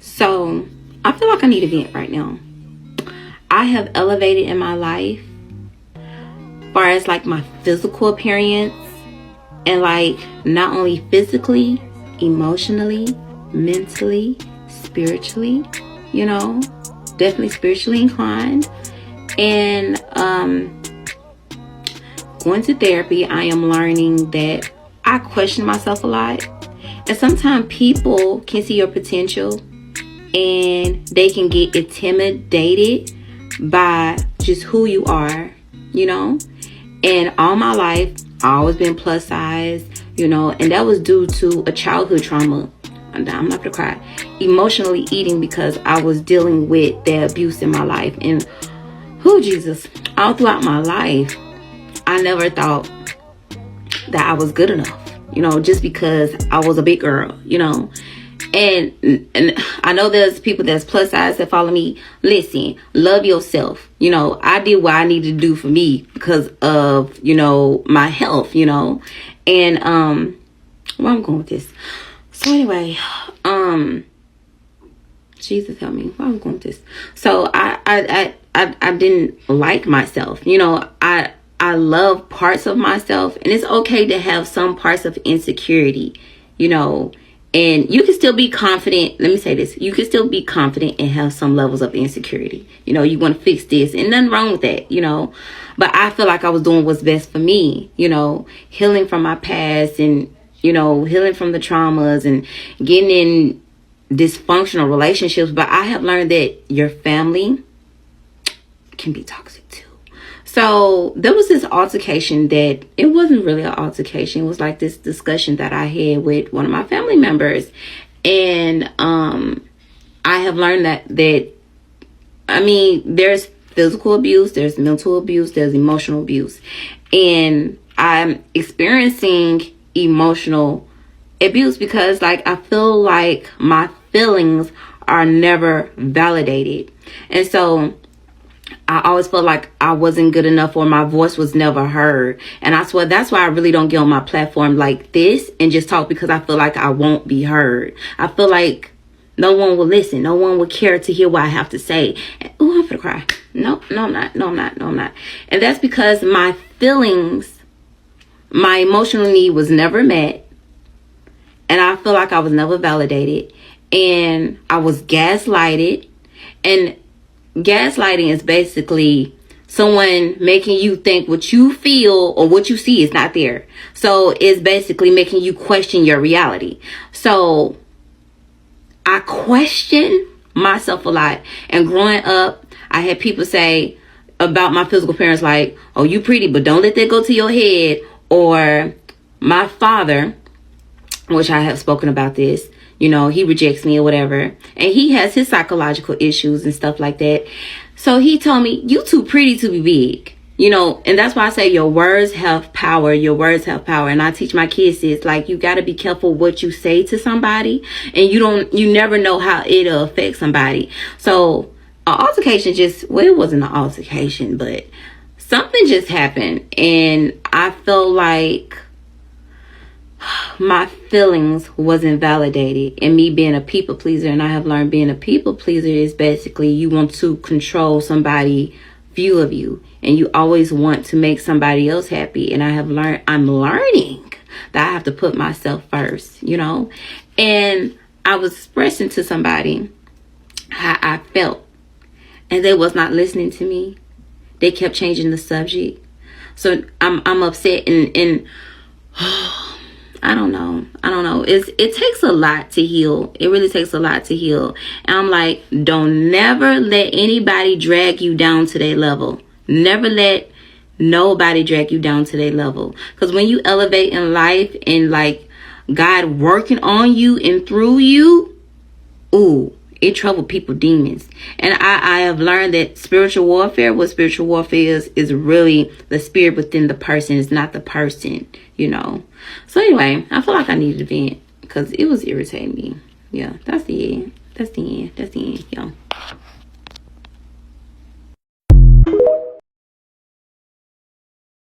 So I feel like I need a vent right now. I have elevated in my life as far as like my physical appearance, and like not only physically, emotionally, mentally, spiritually, you know, definitely spiritually inclined. And going to therapy, I am learning that I question myself a lot. And sometimes people can see your potential and they can get intimidated by just who you are, you know. And all my life, I always been plus size, you know, and that was due to a childhood trauma. I'm not gonna cry. Emotionally eating because I was dealing with the abuse in my life. And who Jesus, all throughout my life, I never thought that I was good enough, you know, just because I was a big girl, you know. And I know there's people that's plus size that follow me. Listen, love yourself. You know, I did what I needed to do for me because of, you know, my health, you know. And where I'm going with this. So anyway, Jesus help me. Where I'm going with this. So I didn't like myself. You know, I love parts of myself, and it's okay to have some parts of insecurity, you know. And you can still be confident. Let me say this. You can still be confident and have some levels of insecurity. You know, you want to fix this and nothing wrong with that, you know. But I feel like I was doing what's best for me, you know, healing from my past and, you know, healing from the traumas and getting in dysfunctional relationships. But I have learned that your family can be toxic too. So there was this altercation that it wasn't really an altercation. It was like this discussion that I had with one of my family members. And I have learned that I mean, there's physical abuse, there's mental abuse, there's emotional abuse. And I'm experiencing emotional abuse because like I feel like my feelings are never validated. And so I always felt like I wasn't good enough or my voice was never heard. And I swear that's why I really don't get on my platform like this and just talk, because I feel like I won't be heard. I feel like no one will listen. No one will care to hear what I have to say. Oh, I'm gonna cry. No, I'm not. And that's because my feelings, my emotional need was never met. And I feel like I was never validated. And I was gaslighted. And gaslighting is basically someone making you think what you feel or what you see is not there. So it's basically making you question your reality. So I question myself a lot. And growing up, I had people say about my physical appearance like, oh, you pretty, but don't let that go to your head. Or my father, which I have spoken about this, you know, he rejects me or whatever. And he has his psychological issues and stuff like that. So he told me, you too pretty to be big. You know, and that's why I say your words have power. Your words have power. And I teach my kids this, like, you got to be careful what you say to somebody. And you never know how it'll affect somebody. So an altercation well, it wasn't an altercation, but something just happened. And I felt like my feelings wasn't validated, and me being a people pleaser. And I have learned being a people pleaser is basically you want to control somebody's view of you, and you always want to make somebody else happy. And I'm learning that I have to put myself first, you know. And I was expressing to somebody how I felt, and they was not listening to me. They kept changing the subject. So I'm upset and I don't know. It takes a lot to heal. It really takes a lot to heal. And I'm like, don't never let anybody drag you down to their level. Never let nobody drag you down to their level. Because when you elevate in life and like God working on you and through you, ooh, it trouble people demons. And I have learned that spiritual warfare, what spiritual warfare is really the spirit within the person. It's not the person, you know. So anyway, I feel like I needed to vent because it was irritating me. Yeah, that's the end. That's the end, y'all.